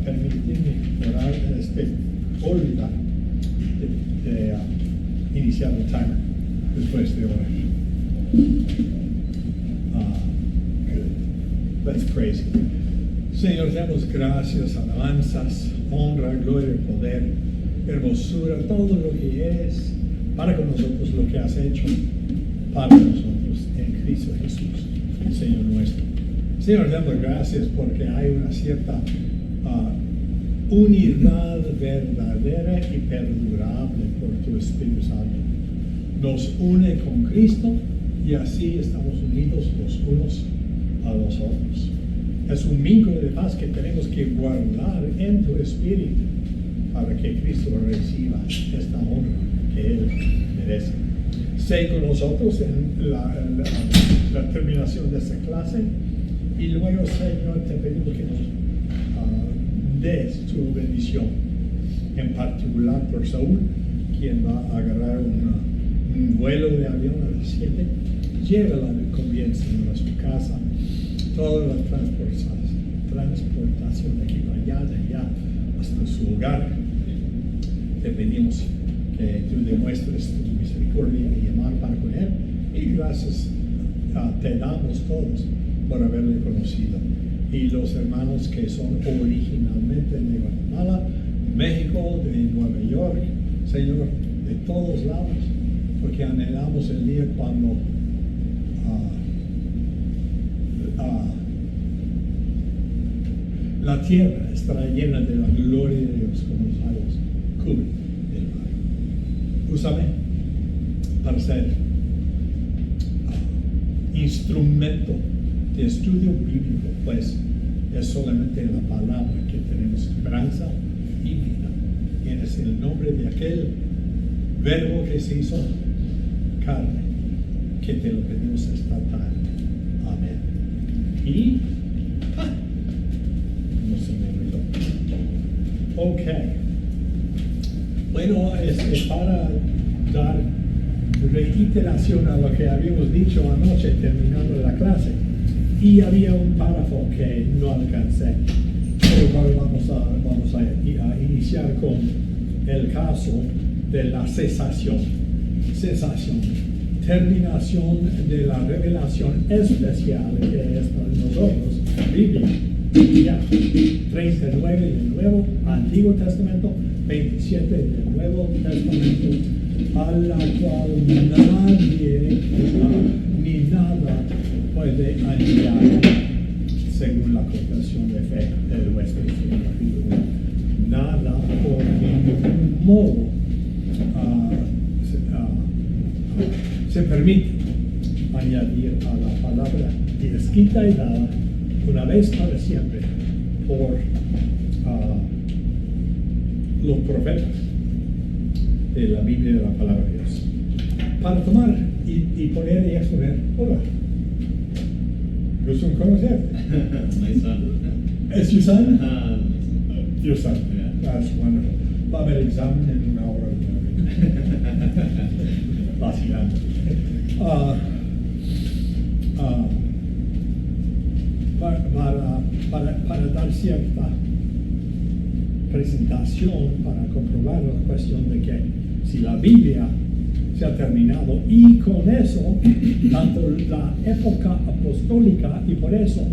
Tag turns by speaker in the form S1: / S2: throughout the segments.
S1: permitirme orar, olvidar de iniciar el timer después de orar. Good. Let's praise Him. Señor, damos gracias, alabanzas, honra, gloria, poder, hermosura, todo lo que es para con nosotros, lo que has hecho para nosotros en Cristo Jesús, Señor nuestro. Señor, damos gracias porque hay una cierta unidad verdadera y perdurable por tu Espíritu Santo. Nos une con Cristo y así estamos unidos los unos a los otros. Es un vínculo de paz que tenemos que guardar en tu Espíritu para que Cristo reciba esta honra que Él merece. Sé con nosotros en la terminación de esta clase y luego, Señor, te pedimos que nos des tu bendición, en particular por Saúl, quien va a agarrar un vuelo de avión a las 7. Llévala con bien, Señor, a su casa. Toda la transportación de aquí para allá, de allá hasta su hogar. Te pedimos que tú demuestres tu misericordia y amor para con él. Y gracias te damos todos por haberle conocido. Y los hermanos que son originalmente de Guatemala, México, de Nueva York, Señor, de todos lados, porque anhelamos el día cuando la tierra estará llena de la gloria de Dios como los aguas cubren el mar. Úsame para ser instrumento de estudio bíblico, pues es solamente en la palabra que tenemos esperanza y vida. Y es el nombre de aquel verbo que se hizo carne, que te lo pedimos esta tarde. Amén. Y no se me olvidó. Ok. Bueno, para dar reiteración a lo que habíamos dicho anoche terminando la clase, y había un párrafo que no alcancé, por lo cual vamos a iniciar con el caso de la cesación, terminación de la revelación especial que es para nosotros, Biblia, ya, 39 del Nuevo, Antiguo Testamento, 27 del Nuevo Testamento, a la cual nadie ni nada puede añadir según la confesión de fe del Westminster capítulo 1. Nada por ningún modo se permite añadir a la palabra escrita y dada una vez para siempre por los profetas de la Biblia de la palabra de Dios. Para tomar y poner y exponer, hola, gusto en conocerte.
S2: My son.
S1: ¿Es your son?
S2: My
S1: Your son.
S2: Yeah.
S1: That's wonderful. Va a haber examen en una hora. Vacilando. Para dar cierta presentación, para comprobar la cuestión de que si la Biblia se ha terminado y con eso tanto la época apostólica y por eso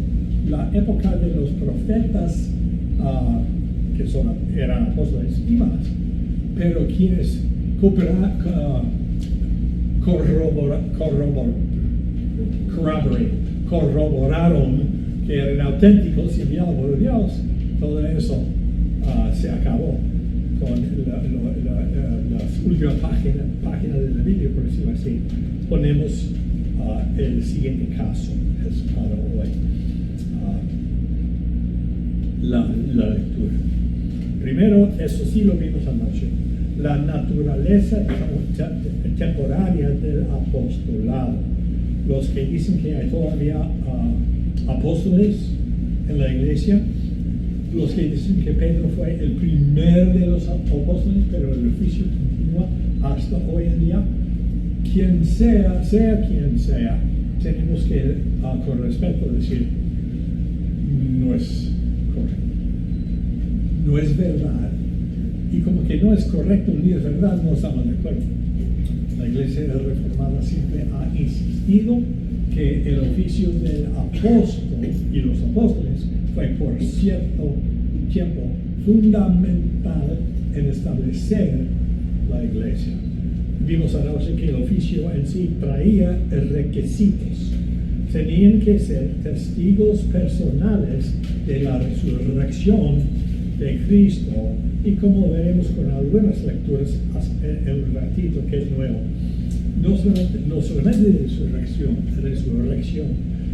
S1: la época de los profetas que eran apóstoles y más, pero quienes corroboraron que eran auténticos y enviados por Dios, todo eso se acabó con las últimas páginas de la Biblia, por decirlo así. Ponemos el siguiente caso, es para hoy. La lectura. Primero, eso sí lo vimos anoche, la naturaleza temporaria del apostolado. Los que dicen que hay todavía apóstoles en la iglesia, los que dicen que Pedro fue el primer de los apóstoles, pero el oficio continúa hasta hoy en día. Quien sea quien sea, tenemos que, con respeto, decir, no es correcto. no es verdad, y como que no es correcto unir verdad, no estamos de acuerdo. La Iglesia Reformada siempre ha insistido que el oficio del apóstol y los apóstoles fue por cierto tiempo fundamental en establecer la Iglesia. Vimos anoche que el oficio en sí traía requisitos. Tenían que ser testigos personales de la resurrección de Cristo, y como veremos con algunas lecturas en un ratito que es nuevo, no solamente de resurrección,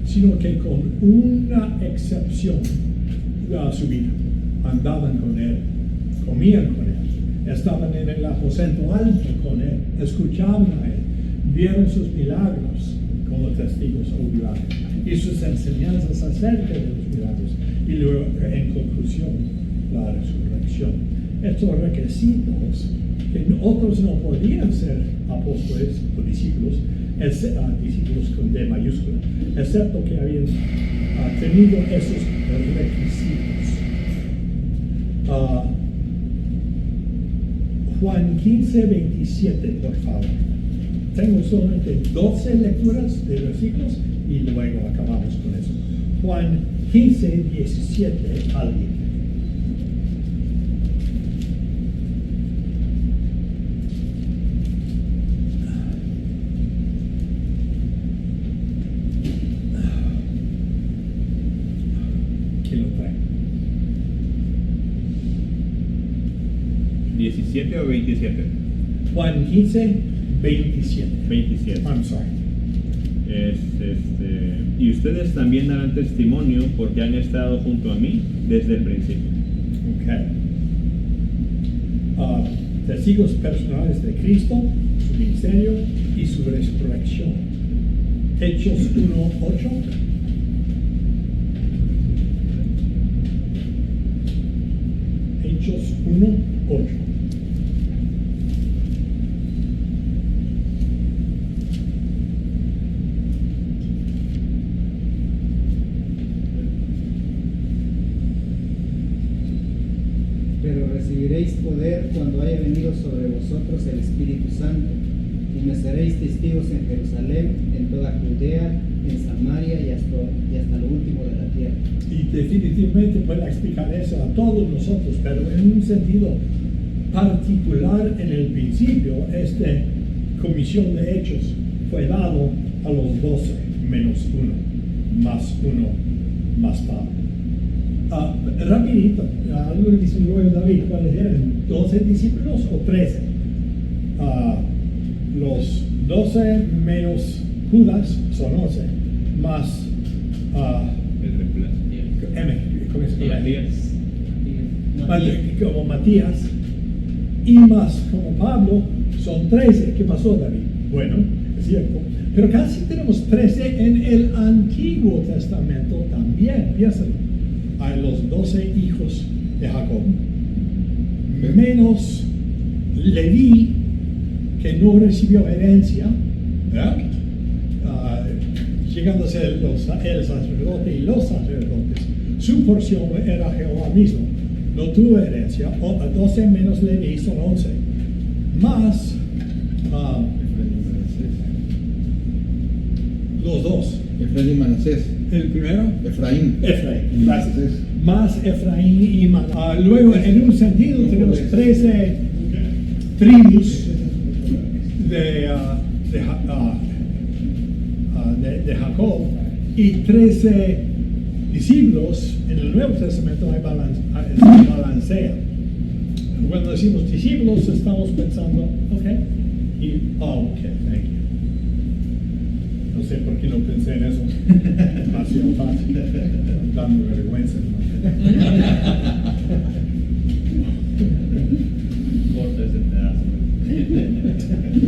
S1: sino que con una excepción a su vida. Andaban con Él, comían con Él, estaban en el aposento alto con Él, escuchaban a Él, vieron sus milagros como testigos oculares y sus enseñanzas acerca de los milagros, y luego en conclusión la resurrección. Estos requisitos que otros no podían ser apóstoles o discípulos, discípulos con D mayúscula, excepto que habían tenido esos requisitos. Juan 15, 27, por favor. Tengo solamente 12 lecturas de versículos y luego acabamos con eso. Juan 15, 17 al 20. ¿Quién lo trae?
S2: 17 o 27.
S1: Juan 15, 27.
S2: 27.
S1: I'm sorry.
S2: Y ustedes también darán testimonio porque han estado junto a mí desde el principio.
S1: Okay. Testigos personales de Cristo, su ministerio y su resurrección. Hechos 1:8. Hechos 1:8.
S3: Pero recibiréis poder cuando haya venido sobre vosotros el Espíritu Santo, y me seréis testigos en Jerusalén, en toda Judea, en Samaria y hasta lo último de la tierra.
S1: Y definitivamente puedo explicar eso a todos nosotros, pero en un sentido particular en el principio, esta comisión de hechos fue dado a los 12 menos 1, más Pablo. Rapidito, algunos dicen luego David, ¿cuáles eran? ¿12 discípulos o 13? Los 12 menos Judas son 11, más ¿cómo es? Como Matías, y más como Pablo son 13. ¿Qué pasó, David? Bueno, es cierto, pero casi tenemos 13 en el Antiguo Testamento también. Piénsalo. Hay los 12 hijos de Jacob, menos Leví, que no recibió herencia, llegando a ser el sacerdote y los sacerdotes. Su porción era Jehová mismo, no tuvo herencia. 12 menos Leví son 11, más los dos.
S4: Efraín y Manasés.
S1: El primero,
S4: Efraín.
S1: gracias. Más Efraín y Manasés. Luego, en un sentido, tenemos 13 tribus de Jacob y 13 discípulos. En el Nuevo Testamento se balancea. Cuando decimos discípulos, estamos pensando, ok, thank you. No sé por qué no pensé en eso. Demasiado fácil. Dando vergüenza.
S2: Corta ese pedazo.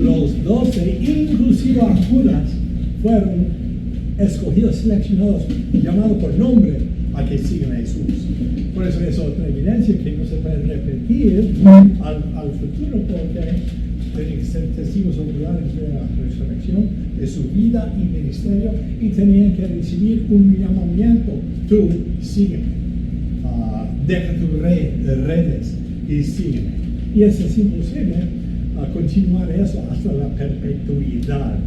S1: Los 12, inclusive a Judas, fueron escogidos, seleccionados, llamados por nombre a que sigan a Jesús. Por eso es otra evidencia que no se puede repetir al futuro, porque tienen que ser testigos oculares de la resurrección, de su vida y ministerio, y tenían que recibir un llamamiento: tú sígueme. deja tus redes y sígueme. Y eso es imposible continuar eso hasta la perpetuidad.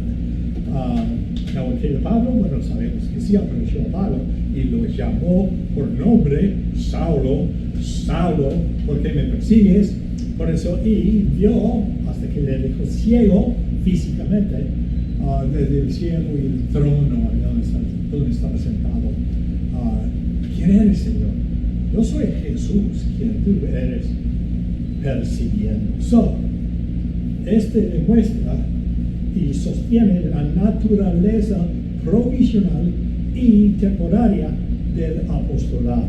S1: El Evangelio de Pablo, bueno, sabemos que sí apareció a Pablo y lo llamó por nombre, Saulo, Saulo, ¿por qué me persigues? Por eso, y vio, hasta que le dejó ciego físicamente, desde el cielo y el trono, donde estaba sentado. ¿Quién eres, Señor? Yo soy Jesús, quien tú eres persiguiendo. Este demuestra y sostiene la naturaleza provisional y temporaria del apostolado.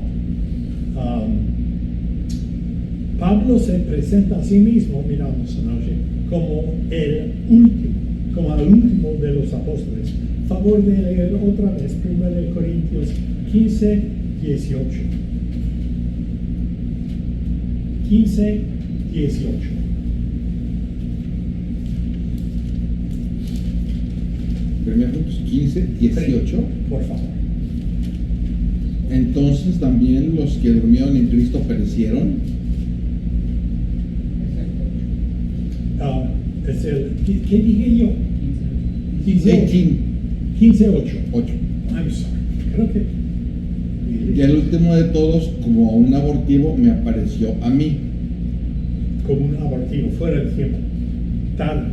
S1: Pablo se presenta a sí mismo, miramos anoche, como el último de los apóstoles. Favor de leer otra vez 1 Corintios 15, 18. 15, 18.
S4: Primero 15, 18.
S1: Por favor.
S4: Entonces también los que durmieron en Cristo perecieron.
S1: ¿Qué dije yo? 15, 8.
S4: 8.
S1: I'm sorry. Creo que.
S4: Y el último de todos, como un abortivo, me apareció a mí.
S1: Como un abortivo, fuera del tiempo. Tal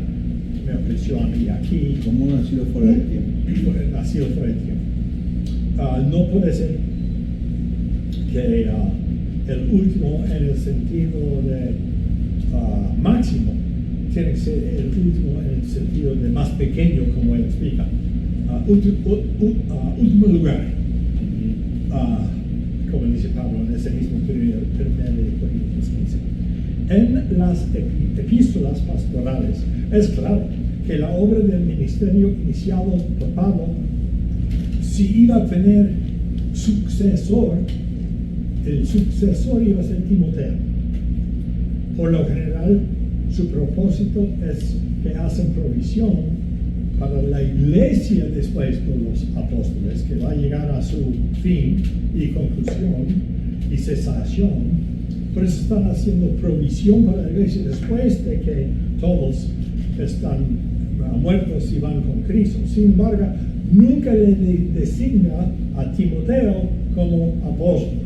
S1: me apareció a mí aquí.
S4: Como un nacido fuera del tiempo.
S1: Nacido fuera del tiempo. No puede ser que el último en el sentido de máximo tiene que ser el último en el sentido de más pequeño, como él explica. Último lugar. Como dice Pablo en ese mismo periodo de Corintios 15. En las epístolas pastorales es claro que la obra del ministerio iniciado por Pablo, si iba a tener sucesor, el sucesor iba a ser Timoteo. Por lo general, su propósito es que hacen provisión para la iglesia después de los apóstoles, que va a llegar a su fin y conclusión y cesación. Por eso están haciendo provisión para la iglesia después de que todos están muertos y van con Cristo. Sin embargo, nunca le designa a Timoteo como apóstol.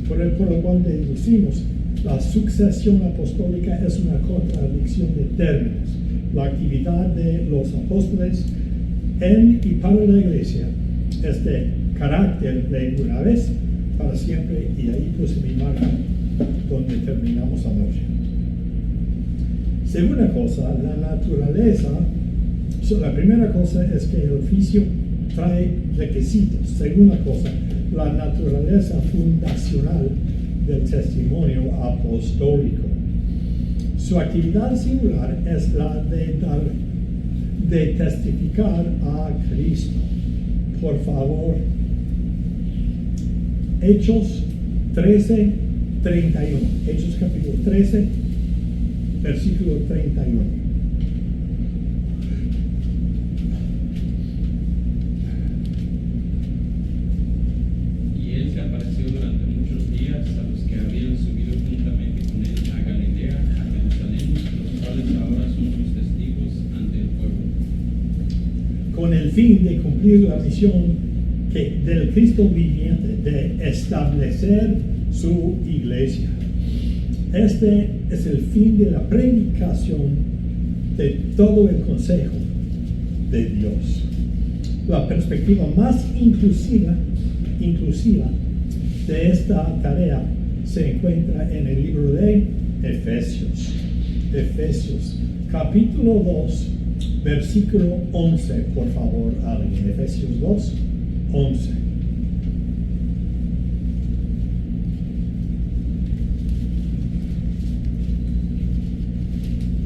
S1: Por lo cual deducimos, la sucesión apostólica es una contradicción de términos. La actividad de los apóstoles en y para la iglesia es de carácter de una vez para siempre, y ahí puse mi marca donde terminamos anoche. Segunda cosa, la naturaleza. La primera cosa es que el oficio trae requisitos. Segunda cosa, la naturaleza fundacional del testimonio apostólico. Su actividad singular es la de testificar a Cristo. Por favor, Hechos 13, 31. Hechos capítulo 13, versículo 31. Con el fin de cumplir la misión del Cristo viviente, de establecer su iglesia. Este es el fin de la predicación de todo el consejo de Dios. La perspectiva más inclusiva de esta tarea se encuentra en el libro de Efesios. Efesios, capítulo 2, versículo 11, por favor, alguien. Efesios 2, 11.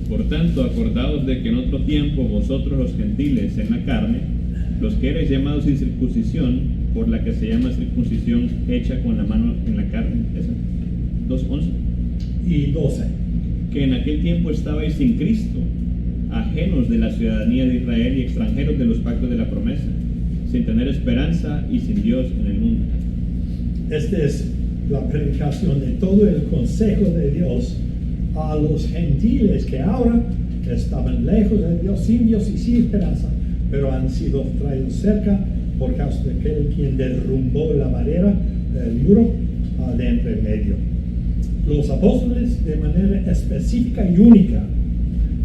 S2: Por tanto, acordaos de que en otro tiempo vosotros los gentiles en la carne, los que erais llamados sin circuncisión, por la que se llama circuncisión hecha con la mano en la carne, esa, 2:11,
S1: y 12.
S2: que en aquel tiempo estabais sin Cristo, ajenos de la ciudadanía de Israel y extranjeros de los pactos de la promesa, sin tener esperanza y sin Dios en el mundo.
S1: Esta es la predicación de todo el consejo de Dios a los gentiles que ahora estaban lejos de Dios, sin Dios y sin esperanza, pero han sido traídos cerca por causa de aquel quien derrumbó la barrera, el muro de entre medio. Los apóstoles, de manera específica y única,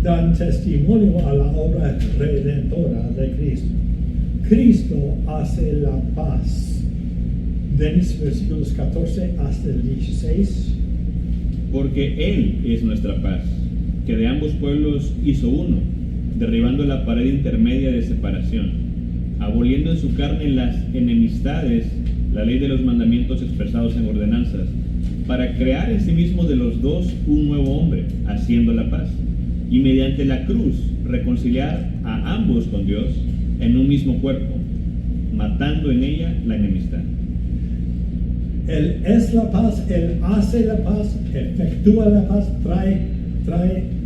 S1: dan testimonio a la obra redentora de Cristo. Cristo hace la paz. Denis, versículos 14 hasta el 16.
S2: Porque Él es nuestra paz, que de ambos pueblos hizo uno, derribando la pared intermedia de separación, aboliendo en su carne las enemistades, la ley de los mandamientos expresados en ordenanzas, para crear en sí mismo de los dos un nuevo hombre, haciendo la paz, y mediante la cruz reconciliar a ambos con Dios en un mismo cuerpo, matando en ella la enemistad.
S1: Él es la paz, Él hace la paz, efectúa la paz, trae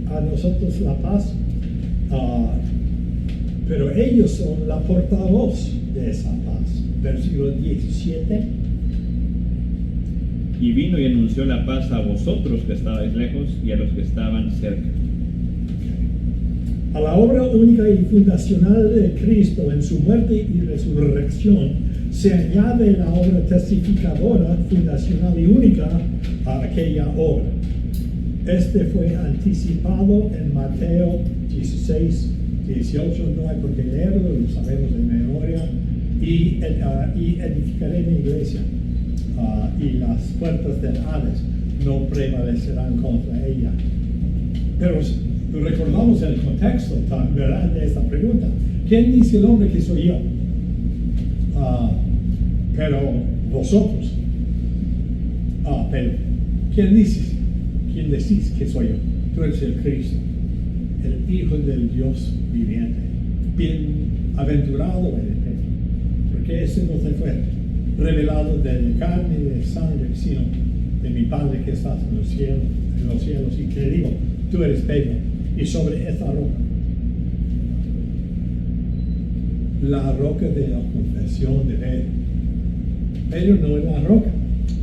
S1: a nosotros la paz, pero ellos son la portavoz de esa paz. Versículo 17.
S2: Y vino y anunció la paz a vosotros que estabais lejos y a los que estaban cerca.
S1: A la obra única y fundacional de Cristo en su muerte y resurrección se añade la obra testificadora, fundacional y única a aquella obra. Este fue anticipado en Mateo 16, 18, no hay por qué leerlo, lo sabemos de memoria, y edificaré mi iglesia, y las puertas del Hades no prevalecerán contra ella. Pero recordamos el contexto, ¿verdad?, de esta pregunta. ¿Quién dice el hombre que soy yo? Pero vosotros. Pero ¿quién dices? ¿Quién decís que soy yo? Tú eres el Cristo, el Hijo del Dios viviente. Bienaventurado eres, porque ese no te fue revelado de carne y de sangre, sino de mi Padre que estás en los cielos. Y te digo, tú eres Pedro, y sobre esta roca, la roca de la confesión de Pedro. Pedro no es la roca,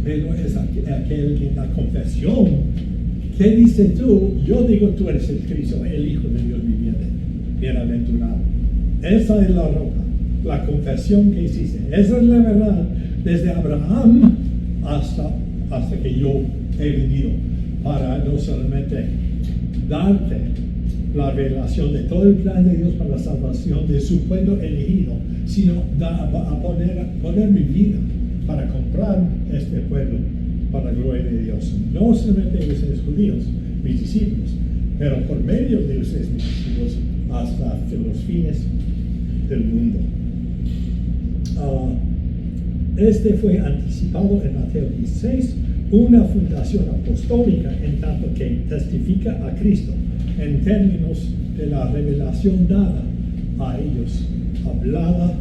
S1: Pedro es aquel que da confesión. ¿Qué dices tú? Yo digo, tú eres el Cristo, el Hijo de Dios viviente, bienaventurado. Esa es la roca, la confesión que hiciste. Esa es la verdad, desde Abraham hasta que yo he venido, para no solamente darte la revelación de todo el plan de Dios para la salvación de su pueblo elegido, sino a poner mi vida para comprar este pueblo para la gloria de Dios. No solamente de ustedes judíos, mis discípulos, pero por medio de ustedes, mis discípulos, hasta los fines del mundo. Este fue anticipado en Mateo 16, una fundación apostólica en tanto que testifica a Cristo en términos de la revelación dada a ellos, hablada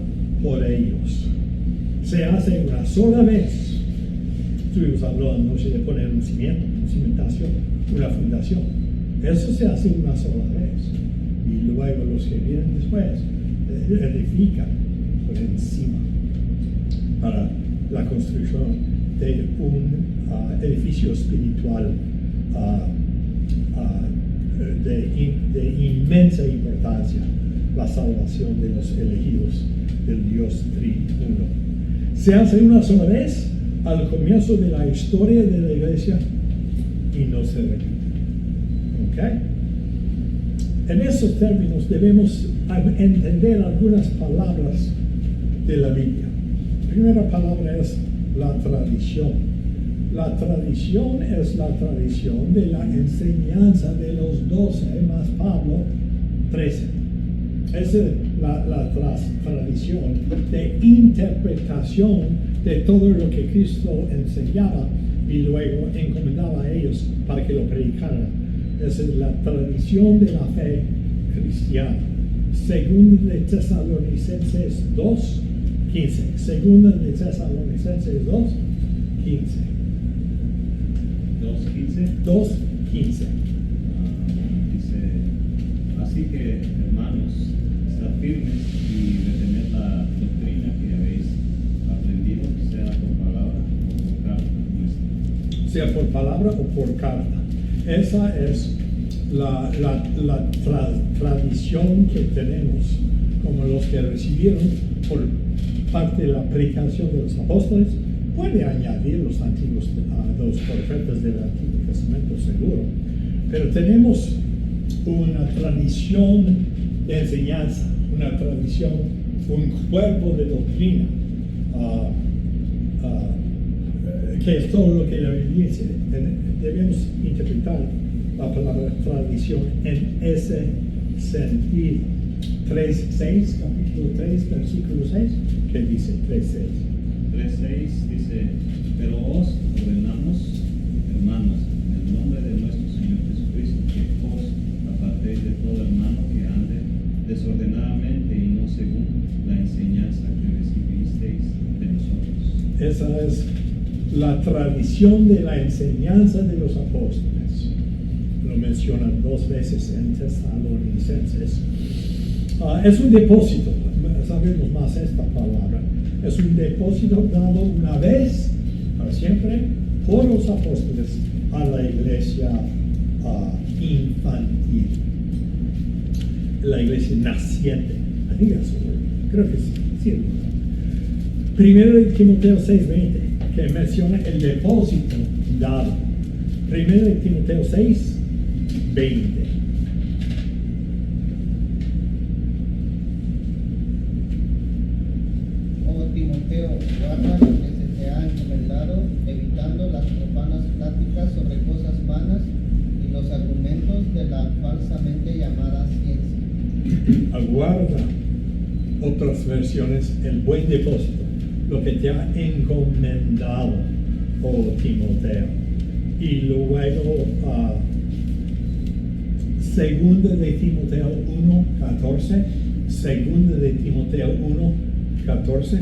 S1: por ellos. Se hace una sola vez. Estuvimos hablando anoche de poner un cimiento, una cimentación, una fundación. Eso se hace una sola vez. Y luego los que vienen después edifican por encima para la construcción de un edificio espiritual de inmensa importancia, la salvación de los elegidos del Dios triuno. Se hace una sola vez al comienzo de la historia de la iglesia y no se repite. ¿Ok? En esos términos debemos entender algunas palabras de la Biblia. La primera palabra es la tradición. La tradición es la tradición de la enseñanza de los 12 más Pablo 13. Esa es la tradición de interpretación de todo lo que Cristo enseñaba y luego encomendaba a ellos para que lo predicaran. Esa es la tradición de la fe cristiana. Segunda de Tesalonicenses 2:15. Segunda de Tesalonicenses 2:15. 2:15.
S5: Dice, así que hermanos, estad firmes y retened la doctrina que habéis aprendido, sea con palabra o con carta nuestra.
S1: sea por palabra o por carta. Esa es la tradición que tenemos como los que recibieron por parte de la predicación de los apóstoles. Puede añadir los antiguos, los profetas del Antiguo Testamento, seguro, pero tenemos una tradición de enseñanza, una tradición, un cuerpo de doctrina, que es todo lo que la Biblia dice. Debemos interpretar la palabra tradición en ese sentido. 3:6, capítulo 3, versículo 6, ¿qué dice 3:6?
S5: 3:6 dice, pero os ordenamos, hermanos, en el nombre de nuestro Señor Jesucristo, que os apartéis de todo hermano que ande desordenadamente y no según la enseñanza que recibisteis de nosotros.
S1: Esa es la tradición de la enseñanza de los apóstoles. Lo mencionan 2 veces en Tesalonicenses. Es un depósito, sabemos más esta palabra. Es un depósito dado una vez para siempre por los apóstoles a la iglesia infantil, la iglesia naciente. I think that's the word. Creo que sí. Primero de Timoteo 6:20, que menciona el depósito dado. Primero de Timoteo 6:20.
S6: Timoteo, guarda lo que se te ha encomendado, evitando las profanas pláticas sobre cosas vanas y los argumentos de la falsamente llamada ciencia.
S1: Aguarda, otras versiones, el buen depósito, lo que te ha encomendado, oh Timoteo. Y luego, segunda de Timoteo 1:14, segunda de Timoteo 1:14.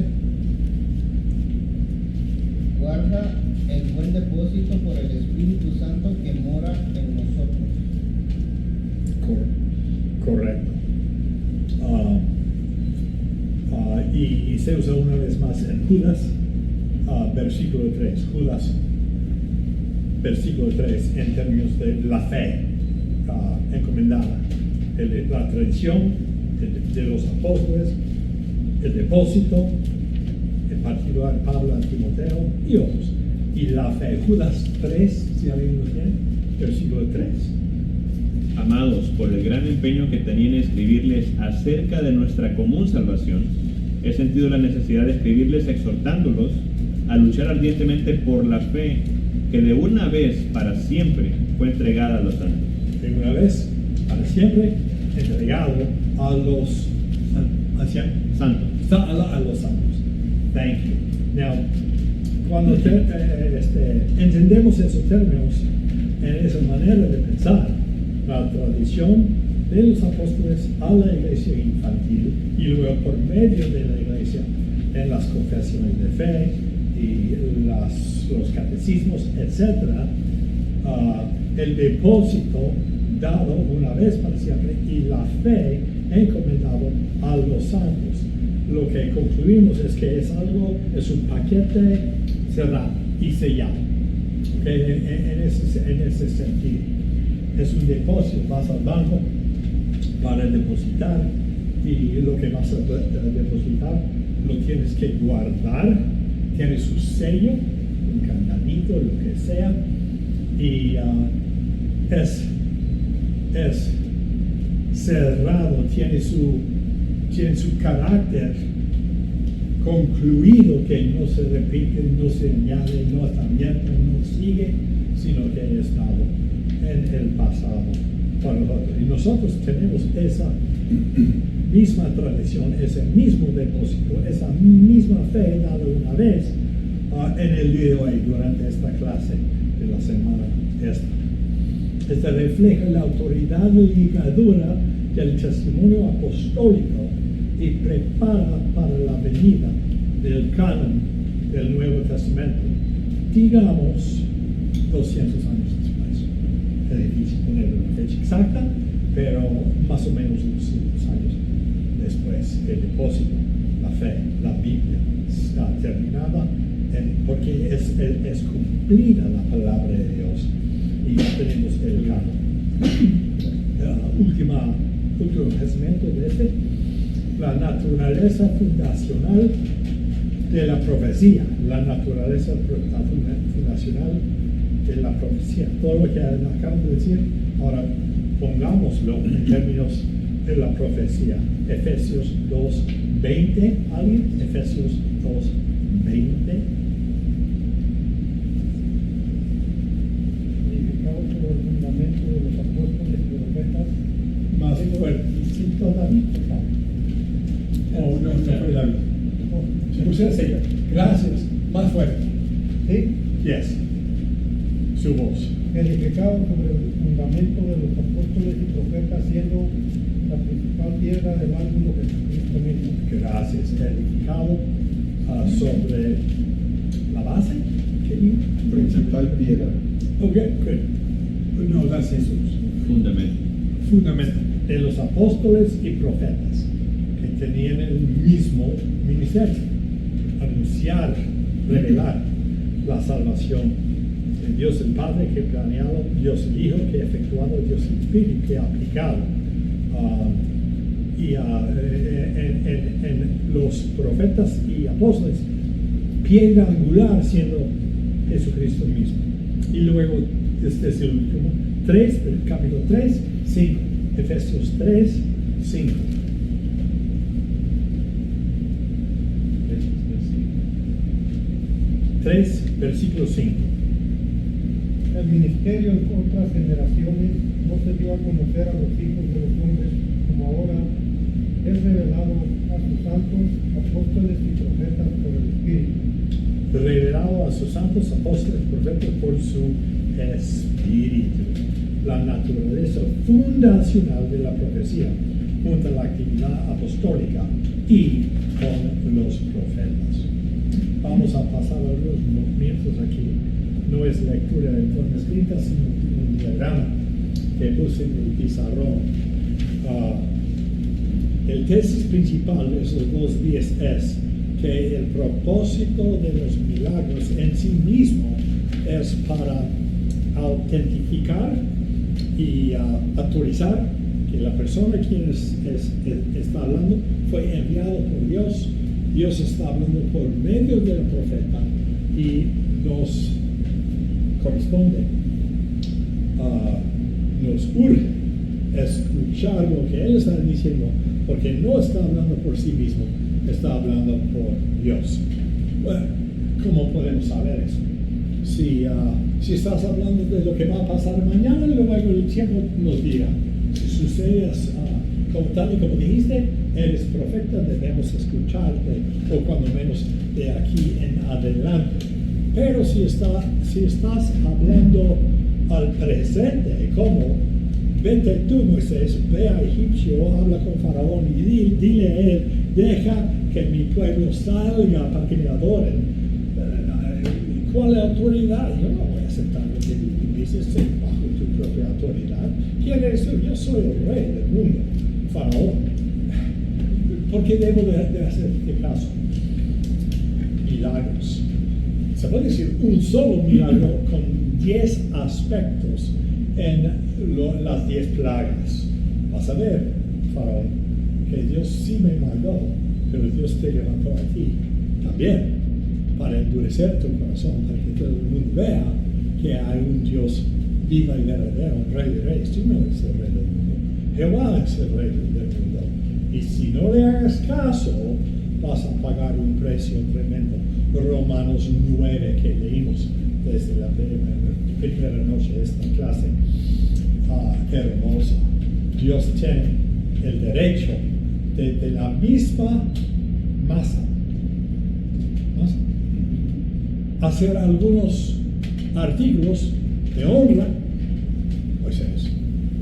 S6: Guarda el buen depósito por el Espíritu Santo que mora en nosotros.
S1: Correcto. Y se usa una vez más en Judas, versículo 3. Judas, versículo 3, en términos de la fe encomendada. La tradición de los apóstoles, el depósito, en particular Pablo a Timoteo y otros. Y la fe, Judas 3, si alguien lo tiene, versículo 3.
S2: Amados, por el gran empeño que tenía en escribirles acerca de nuestra común salvación, he sentido la necesidad de escribirles exhortándolos a luchar ardientemente por la fe que de una vez para siempre fue entregada a los santos.
S1: De una vez para siempre entregado a los
S2: Santos.
S1: A los santos. Thank you. Now, cuando entendemos esos términos en esa manera de pensar, la tradición de los apóstoles a la iglesia infantil y luego por medio de la iglesia en las confesiones de fe y los catecismos, etc., el depósito dado una vez para siempre y la fe encomendado a los santos. Lo que concluimos es que es un paquete cerrado y sellado. ¿Okay? En ese sentido. Es un depósito, vas al banco para depositar y lo que vas a depositar lo tienes que guardar, tiene su sello, un candadito, lo que sea, y es cerrado, tiene su carácter concluido, que no se repite, no se añade, no está abierto, no sigue, sino que ha estado en el pasado para nosotros. Y nosotros tenemos esa misma tradición, ese mismo depósito, esa misma fe dada una vez en el día de hoy, durante esta clase de la semana esta. Esta refleja la autoridad ligadura del testimonio apostólico y prepara para la venida del canon del Nuevo Testamento, digamos 200 años después. Es difícil poner una fecha exacta, pero más o menos 200 años después. El depósito, la fe, la Biblia está terminada, porque es cumplida la palabra de Dios y ya tenemos el canon. Último pensamiento de este, la naturaleza fundacional de la profecía, la naturaleza fundacional de la profecía, todo lo que acabo de decir, ahora pongámoslo en términos de la profecía. Efesios 2:20, ¿alguien? Efesios 2:20.
S7: Edificados sobre el fundamento de los apóstoles y profetas.
S1: Más fuertecito, David, por favor. Oh, no fue David. Se pusiera serio. Gracias. Más fuerte.
S7: ¿Sí?
S1: Yes. Su voz.
S7: Edificados sobre el fundamento de los apóstoles y profetas, siendo la principal piedra del ángulo Jesucristo mismo.
S1: Gracias. Edificado sobre la base. ¿Qué digo?
S4: Principal piedra.
S1: Ok, good. No, that's Jesús.
S2: Fundamento.
S1: Fundamento de los apóstoles y profetas que tenían el mismo ministerio: anunciar, revelar la salvación de Dios el Padre que ha planeado, Dios el Hijo que ha efectuado, Dios el Espíritu que ha aplicado. En los profetas y apóstoles, piedra angular siendo Jesucristo mismo. Y luego, este es el último, capítulo 3, 5, Efesios 3, 5. Versículo 5.
S7: El ministerio en otras generaciones no se dio a conocer a los hijos de los hombres como ahora es revelado a sus santos apóstoles y profetas por el Espíritu.
S1: Revelado a sus santos apóstoles y profetas por su Espíritu. La naturaleza fundacional de la profecía junto a la actividad apostólica y con los profetas. Vamos a pasar algunos momentos aquí. No es lectura de forma escrita, sino un diagrama que puse en el pizarrón. El tesis principal de esos 2 días es que el propósito de los milagros en sí mismo es para autentificar y autorizar que la persona quien está hablando fue enviado por Dios. Dios está hablando por medio del profeta y nos corresponde, nos urge escuchar lo que Él está diciendo, porque no está hablando por sí mismo, está hablando por Dios. Bueno, ¿cómo podemos saber eso? Si estás hablando de lo que va a pasar mañana, luego el tiempo nos dirá. Si sucede como tal y como dijiste, eres profeta, debemos escucharte, o cuando menos de aquí en adelante. Pero si estás hablando al presente, como vete tú, Moisés, ve a Egipcio, habla con Faraón y dile a él, deja que mi pueblo salga para que me adoren. ¿Cuál es la autoridad? Yo no voy a aceptar lo que tú dices bajo tu propia autoridad. ¿Quién eres tú? Yo soy el rey del mundo, Faraón. ¿Por qué debo de hacerte caso? Milagros. Se puede decir un solo milagro con 10 aspectos en las 10 plagas. Vas a ver, Faraón, que Dios sí me mandó, pero Dios te levantó a ti también para endurecer tu corazón, para que todo el mundo vea que hay un Dios vivo y verdadero, un Rey de Reyes. Tú no eres el Rey del mundo, Jehová es el Rey del mundo. Y si no le hagas caso, vas a pagar un precio tremendo. Romanos 9 que leímos desde la primera noche de esta clase. Hermosa. Dios tiene el derecho de la misma masa hacer algunos artículos de honra, Moisés,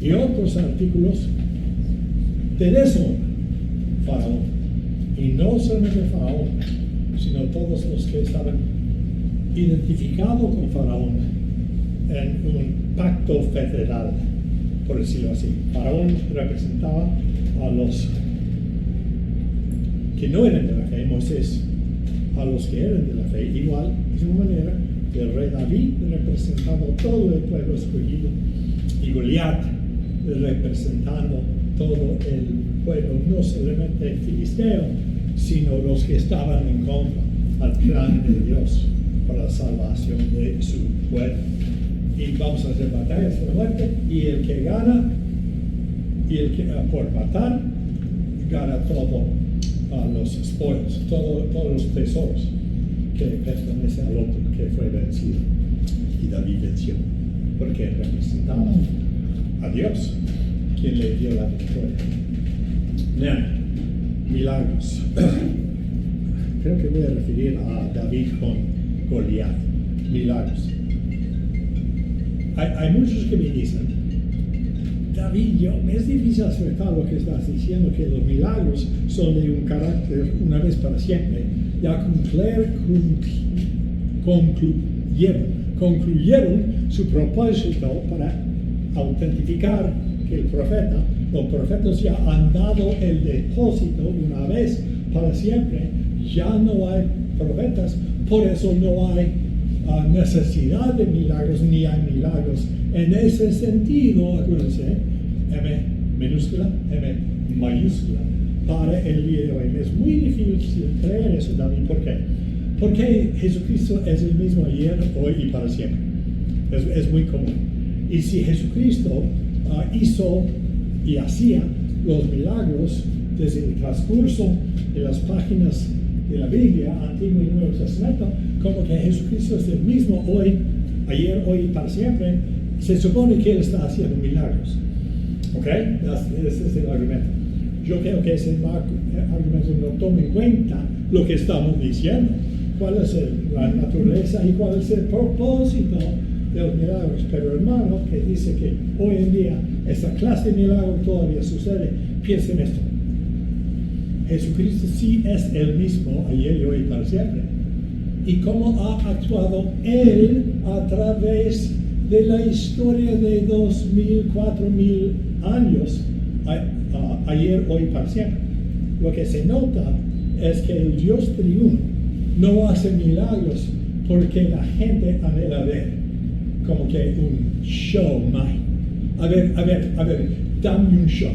S1: y otros artículos de deshonra, Faraón. Y no solamente Faraón, sino todos los que estaban identificados con Faraón en un pacto federal, por decirlo así. Faraón representaba a los que no eran de la fe, Moisés a los que eran de la fe, igual misma manera, el rey David representando todo el pueblo escogido y Goliat representando todo el pueblo, no solamente filisteo, sino los que estaban en contra al plan de Dios para la salvación de su pueblo. Y vamos a hacer batallas por muerte, y el que gana, y el que por matar, gana todo los spoils, todos los tesoros que pertenecen al otro que fue vencido. Y David venció, porque representaba a Dios, quien le dio la victoria. Bien, milagros. Creo que voy a referir a David con Goliat. Milagros. Hay muchos que me dicen, David, me es difícil aceptar lo que estás diciendo, que los milagros son de un carácter una vez para siempre. Ya concluyeron su propósito para autentificar que los profetas ya han dado el depósito una vez para siempre. Ya no hay profetas, por eso no hay necesidad de milagros, ni hay milagros. En ese sentido, acuérdense, M minúscula, M mayúscula, para el día de hoy. Es muy difícil creer eso, David. ¿Por qué? Porque Jesucristo es el mismo ayer, hoy y para siempre. Es muy común. Y si Jesucristo hizo y hacía los milagros desde el transcurso de las páginas de la Biblia, Antiguo y Nuevo Testamento, como que Jesucristo es el mismo hoy, ayer, hoy y para siempre, se supone que Él está haciendo milagros. ¿Ok? Ese es el argumento. Yo creo que ese argumento no toma en cuenta lo que estamos diciendo. ¿Cuál es la naturaleza y cuál es el propósito de los milagros? Pero hermano, que dice que hoy en día esa clase de milagro todavía sucede, piensen esto. Jesucristo sí es el mismo ayer y hoy y para siempre. Y cómo ha actuado Él a través de la historia de 2000, 4000 años, ayer, hoy y para siempre. Lo que se nota es que el Dios triuno no hace milagros porque la gente anhela ver como que un show más. A ver, dame un show.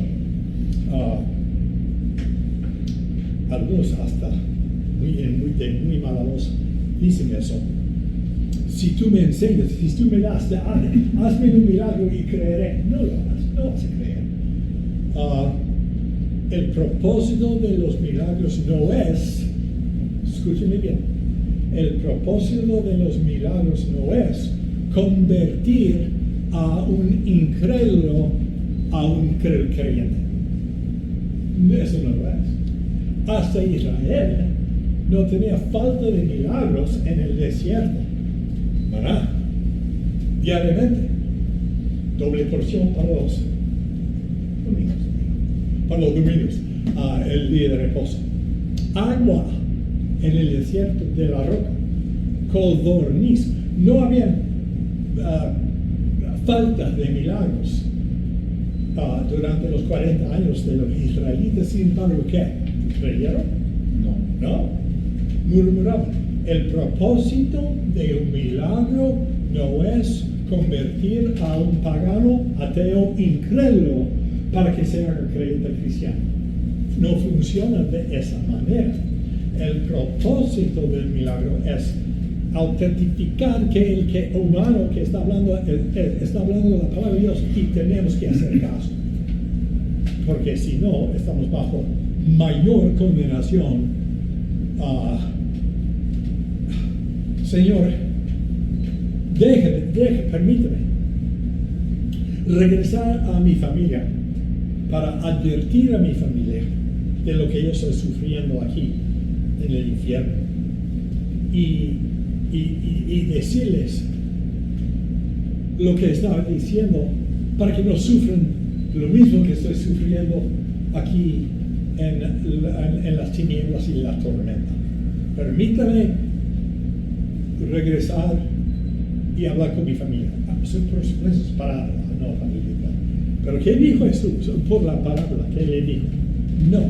S1: Algunos hasta de muy mala voz dicen eso. Si tú me enseñas, si tú me das, hazme un milagro y creeré. No lo harás, no vas a creer. El propósito de los milagros no es, escúcheme bien, el propósito de los milagros no es convertir a un incrédulo a un creyente. Eso no lo es. Hasta Israel no tenía falta de milagros en el desierto. Maná, diariamente, doble porción para los domingos, el día de reposo. Agua en el desierto de la roca, codorniz. No había falta de milagros durante los 40 años de los israelitas. Sin embargo, ¿qué? ¿Creyeron? No. Murmuraban. El propósito de un milagro no es convertir a un pagano, ateo, incrédulo para que sea un creyente cristiano. No funciona de esa manera. El propósito del milagro es autentificar que el humano que está hablando de la palabra de Dios y tenemos que hacer caso. Porque si no, estamos bajo mayor condenación. Señor, permíteme regresar a mi familia para advertir a mi familia de lo que yo estoy sufriendo aquí en el infierno y decirles lo que estaba diciendo para que no sufran lo mismo que estoy sufriendo aquí en las tinieblas y la tormenta. Permítame regresar y hablar con mi familia. Por supuesto, para no familia. Pero ¿qué dijo Jesús por la parábola? ¿Qué le dijo? No.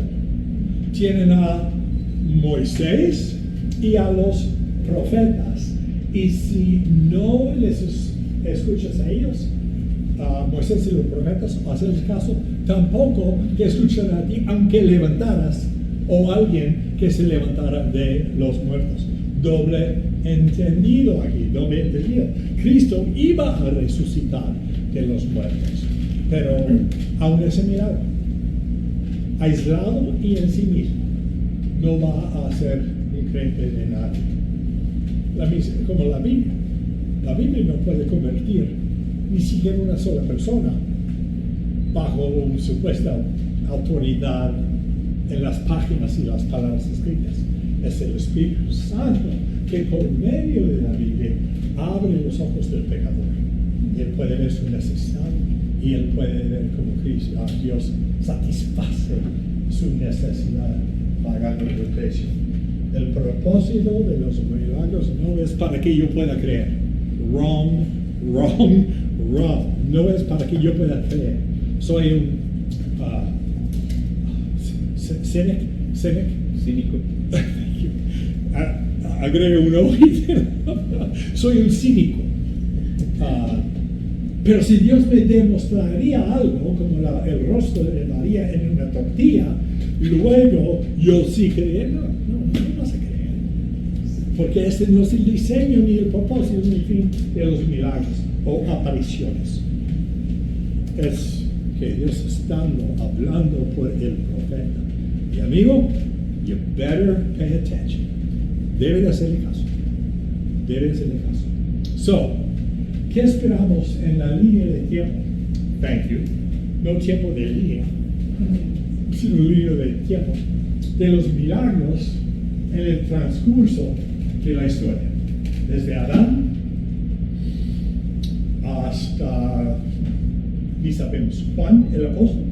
S1: Tienen a Moisés y a los profetas. Y si no les escuchas a ellos, a Moisés y los profetas, o hacerles caso, tampoco te escucharán a ti, aunque levantaras, o alguien que se levantara de los muertos. Doble entendido aquí, doble entendido. Cristo iba a resucitar de los muertos, pero aún ese milagro, aislado y en sí mismo, no va a hacer increíble de nadie. Como la Biblia. La Biblia no puede convertir ni siquiera una sola persona bajo una supuesta autoridad en las páginas y las palabras escritas. Es el Espíritu Santo que por medio de la Biblia abre los ojos del pecador. Él puede ver su necesidad y él puede ver cómo Cristo, Dios satisface su necesidad pagando el precio. El propósito de los milagros no es para que yo pueda creer. Wrong. No es para que yo pueda creer. Soy un
S2: Cínico.
S1: Agrego un O. Soy un cínico. Pero si Dios me demostraría algo, como el rostro de María en una tortilla, luego yo sí creería. No vas a creer. Porque ese no es el diseño, ni el propósito, ni el fin de los milagros o apariciones. Es que Dios está hablando por el profeta. Y amigo, you better pay attention. Debe de hacerle caso. So, ¿qué esperamos en la línea de tiempo? Thank you. No tiempo de línea, sino línea de tiempo. De los milagros en el transcurso de la historia. Desde Adán hasta, ni sabemos, Juan el apóstol,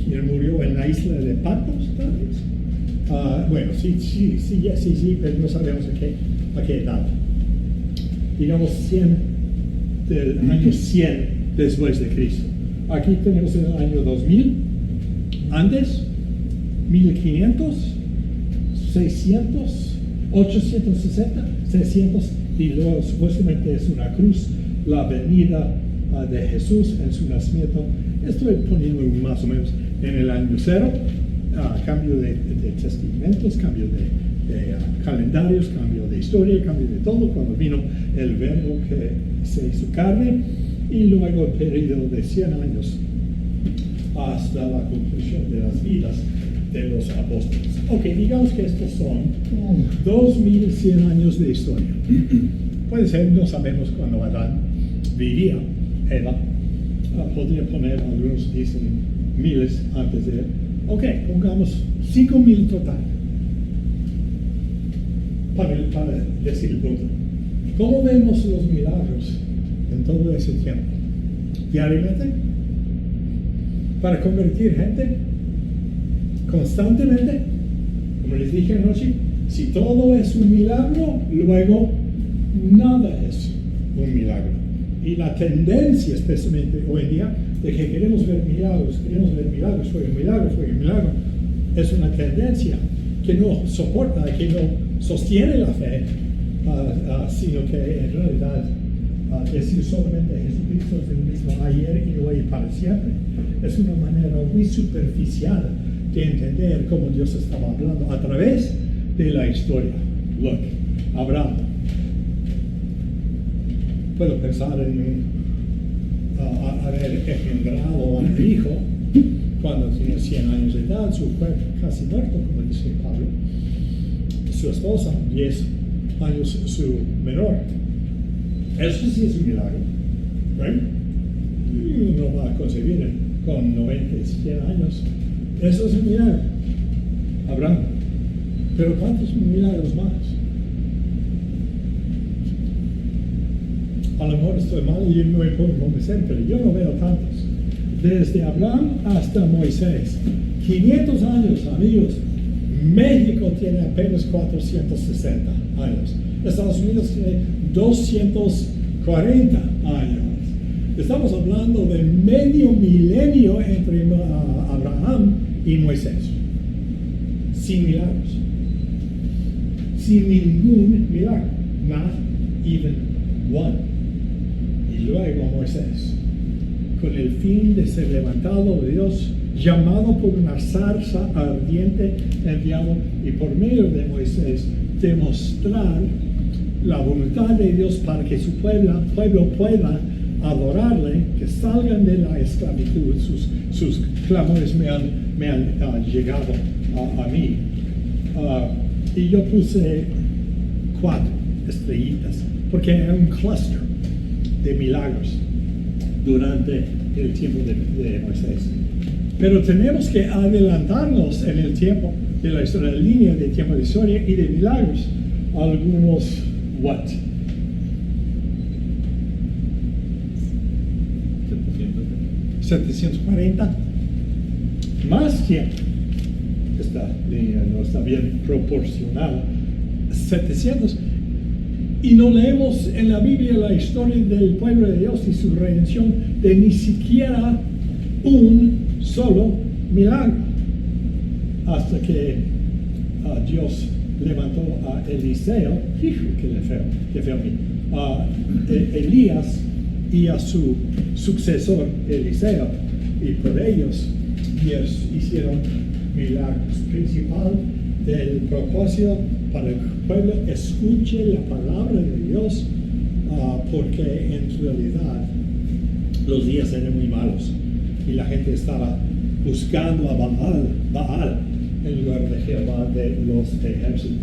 S1: quien murió en la isla de Patmos, tal vez. Bueno, sí, pero no sabemos a qué edad. Digamos 100, del año 100 después de Cristo. Aquí tenemos el año 2000, antes, 1500, 600, 860, 600, y luego supuestamente es una cruz, la venida de Jesús en su nacimiento. Estoy poniendo más o menos en el año 0, cambio de testamentos, cambio de calendarios, cambio de historia, cambio de todo, cuando vino el verbo que se hizo carne, y luego el periodo de 100 años hasta la conclusión de las vidas de los apóstoles. Ok, digamos que estos son 2100 años de historia. Puede ser, no sabemos cuándo Adán vivía, Eva. Podría poner, algunos dicen miles antes de él. Ok, pongamos 5000 total. Para decir el punto. ¿Cómo vemos los milagros en todo ese tiempo? ¿Diariamente? ¿Para convertir gente? ¿Constantemente? Como les dije anoche, si todo es un milagro, luego nada es un milagro. Y la tendencia, especialmente hoy en día, de que queremos ver milagros, fue un milagro, es una tendencia que no soporta, que no sostiene la fe, sino que en realidad decir solamente Jesucristo es el mismo ayer y hoy y para siempre es una manera muy superficial de entender cómo Dios estaba hablando a través de la historia. Look, Abraham. Puedo pensar en haber engendrado a un hijo cuando tenía 100 años de edad, su cuerpo casi muerto, como dice Pablo. Su esposa, 10 años su menor. Eso sí es un milagro, ¿right? No va a concebir con 90, 100 años. Eso es un milagro. Abraham. Pero ¿cuántos milagros más? A lo mejor estoy mal y no me puedo convencer, pero yo no veo tantos. Desde Abraham hasta Moisés. 500 años, amigos. México tiene apenas 460 años. Estados Unidos tiene 240 años. Estamos hablando de medio milenio entre Abraham y Moisés. Sin milagros. Sin ningún milagro. Nada. even one. Y luego Moisés, con el fin de ser levantado de Dios, llamado por una zarza ardiente, enviado, y por medio de Moisés demostrar la voluntad de Dios para que su pueblo pueda adorarle, que salgan de la esclavitud. Sus clamores me han llegado a mí. Y yo puse 4 estrellitas, porque era un cluster de milagros durante el tiempo de Moisés. Pero tenemos que adelantarnos en el tiempo de la historia, la línea de tiempo de historia y de milagros. Algunos, 740, más tiempo. Esta línea no está bien proporcionada. 700. Y no leemos en la Biblia la historia del pueblo de Dios y su redención de ni siquiera un solo milagro. Hasta que Dios levantó a Eliseo, qué feo, a Elías y a su sucesor Eliseo, y por ellos hicieron milagros. Principal del propósito para el pueblo: escuche la palabra de Dios, porque en realidad los días eran muy malos y la gente estaba buscando a Baal en lugar de Jehová de los ejércitos.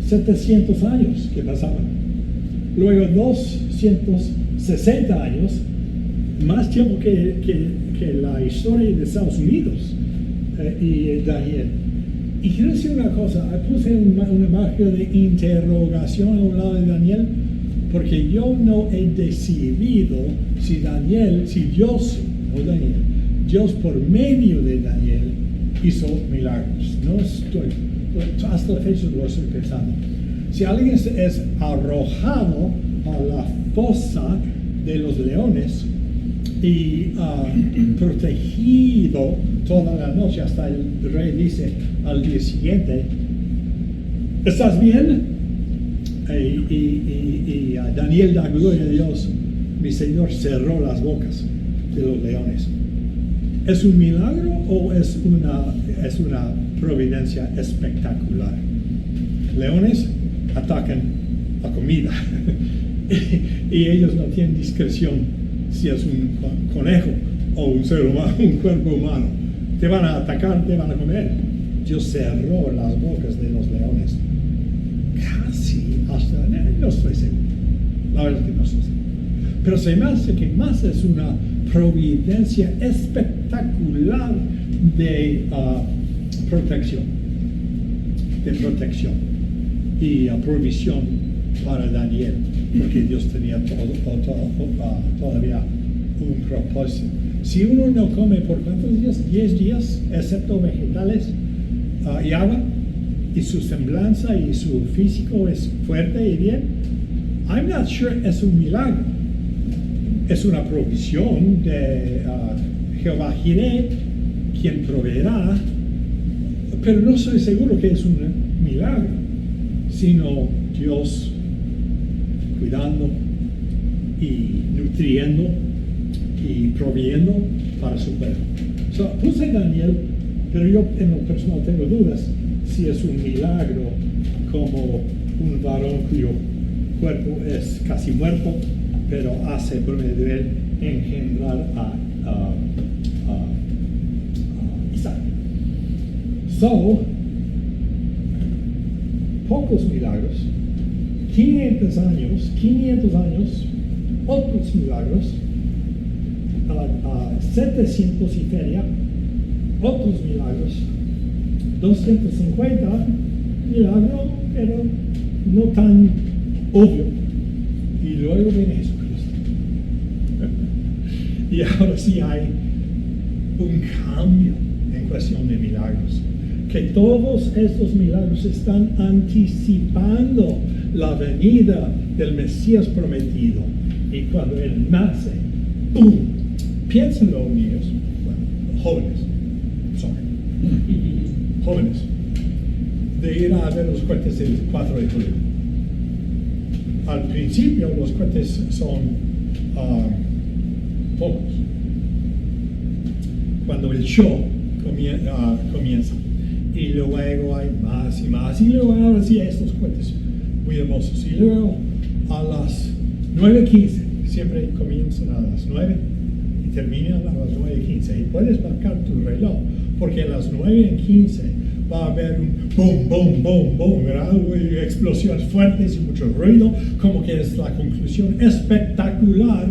S1: 700 años que pasaban, luego 260 años, más tiempo que la historia de Estados Unidos y Daniel. Y quiero decir una cosa, puse una marca de interrogación a un lado de Daniel, porque yo no he decidido si Dios por medio de Daniel hizo milagros. No estoy, hasta la fecha lo estoy pensando. Si alguien es arrojado a la fosa de los leones y protegido toda la noche, hasta el rey dice al día siguiente, ¿estás bien? Y Daniel da gloria a Dios, mi Señor cerró las bocas de los leones. ¿Es un milagro o es una providencia espectacular? Leones atacan la comida y ellos no tienen discreción si es un conejo o un ser humano, un cuerpo humano. Te van a atacar, te van a comer. Dios cerró las bocas de los leones. Casi hasta, no estoy seguro. La verdad es que no estoy seguro. Pero se me hace que más es una providencia espectacular de protección y provisión para Daniel, porque Dios tenía todavía un propósito. Si uno no come por cuántos días, 10 días, excepto vegetales y agua, y su semblanza y su físico es fuerte y bien, I'm not sure es un milagro. Es una provisión de Jehová Jireh, quien proveerá, pero no estoy seguro que es un milagro, sino Dios cuidando y nutriendo y proveyendo para su pueblo. Puse Daniel, pero yo en lo personal tengo dudas si es un milagro como un varón cuyo cuerpo es casi muerto, pero hace por medio de él engendrar a Isaac. Pocos milagros, 500 años, otros milagros, 700 y feria, otros milagros, 250 milagros, pero no tan obvio. Y luego viene Jesucristo. Y ahora sí hay un cambio en cuestión de milagros. Que todos estos milagros están anticipando la venida del Mesías prometido. Y cuando Él nace, ¡pum! Piénsenlo, niños, jóvenes. de ir a ver los cohetes el 4 de julio. Al principio los cohetes son pocos. Cuando el show comienza. Y luego hay más y más. Y luego ahora sí estos cohetes muy hermosos. Y luego a las 9:15, siempre comienzan a las 9 y terminan a las 9:15. Y puedes marcar tu reloj, porque a las 9:15 va a haber un boom, boom, boom, boom, ¿verdad? Y explosiones fuertes y mucho ruido, como que es la conclusión espectacular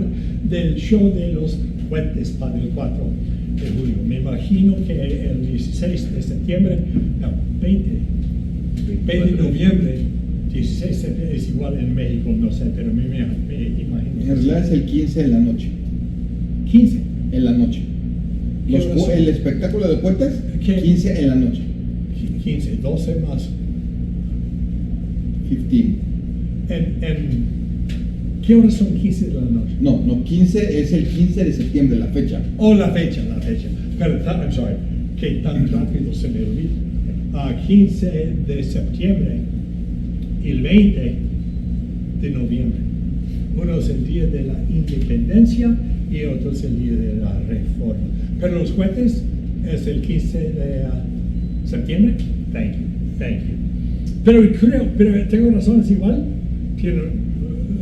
S1: del show de los cohetes para el 4 de julio. Me imagino que el 16 de septiembre, no, 20 de noviembre, 16 de septiembre es igual en México, no sé, pero me imagino.
S4: En realidad es el 15 en la noche.
S1: 15.
S4: En la noche. El espectáculo de cohetes,
S1: ¿Qué?
S4: 15 en la noche.
S1: 15, 12 más.
S4: 15.
S1: ¿Qué horas son 15 de la noche?
S4: No, 15 es el 15 de septiembre, la fecha.
S1: Oh, la fecha. Pero, I'm sorry, que tan rápido se me olvida. 15 de septiembre y el 20 de noviembre. Uno es el día de la independencia y otro es el día de la reforma. Pero los cohetes es el 15 de septiembre. Thank you. Pero tengo razones igual. Tienen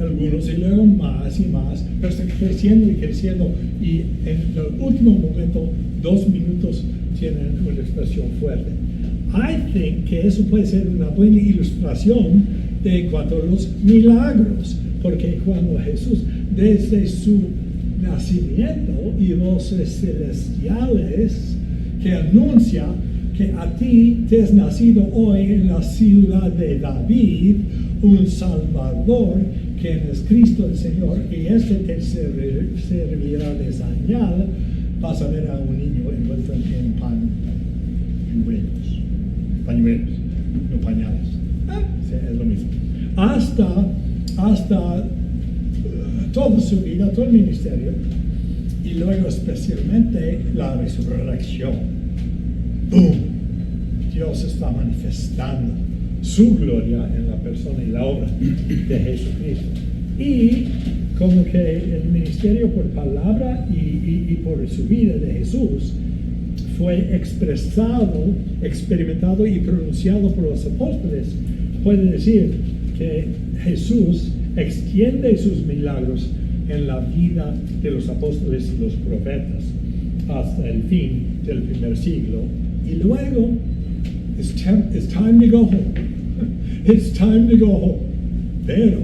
S1: algunos y luego más y más, pero están creciendo y creciendo, y en el último momento 2 minutos tienen una expresión fuerte. I think que eso puede ser una buena ilustración de cuanto a los milagros, porque cuando Jesús desde su nacimiento y voces celestiales que anuncia que a ti te es nacido hoy en la ciudad de David un Salvador, quien es Cristo el Señor, y este te servirá de señal. Vas a ver a un niño envuelto en pañuelos, no pañales. Sí, es lo mismo. Hasta toda su vida, todo el ministerio, y luego especialmente la resurrección. ¡Boom! Dios está manifestando su gloria en la persona y la obra de Jesucristo. Y como que el ministerio por palabra y por su vida de Jesús fue expresado, experimentado y pronunciado por los apóstoles, puede decir que Jesús extiende sus milagros en la vida de los apóstoles y los profetas hasta el fin del primer siglo. Y luego, it's time to go home. It's time to go home. Pero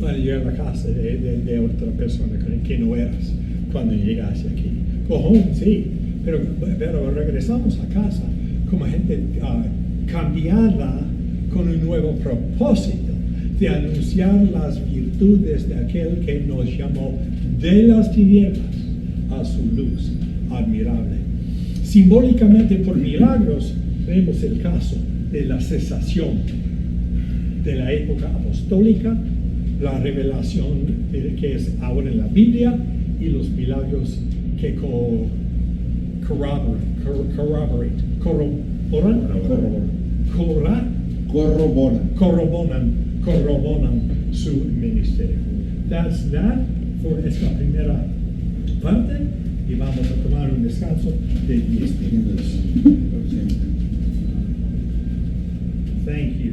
S1: para llegar a la casa de otra persona que no eras cuando llegaste aquí. Go home, sí, pero regresamos a casa como gente cambiada con un nuevo propósito de anunciar las virtudes de aquel que nos llamó de las tinieblas a su luz admirable. Simbólicamente, por milagros, vemos el caso de la cesación de la época apostólica, la revelación que es ahora en la Biblia y los milagros que corroboran su ministerio. That's that for esta primera parte, y vamos a tomar un descanso de 10 minutos. Thank you.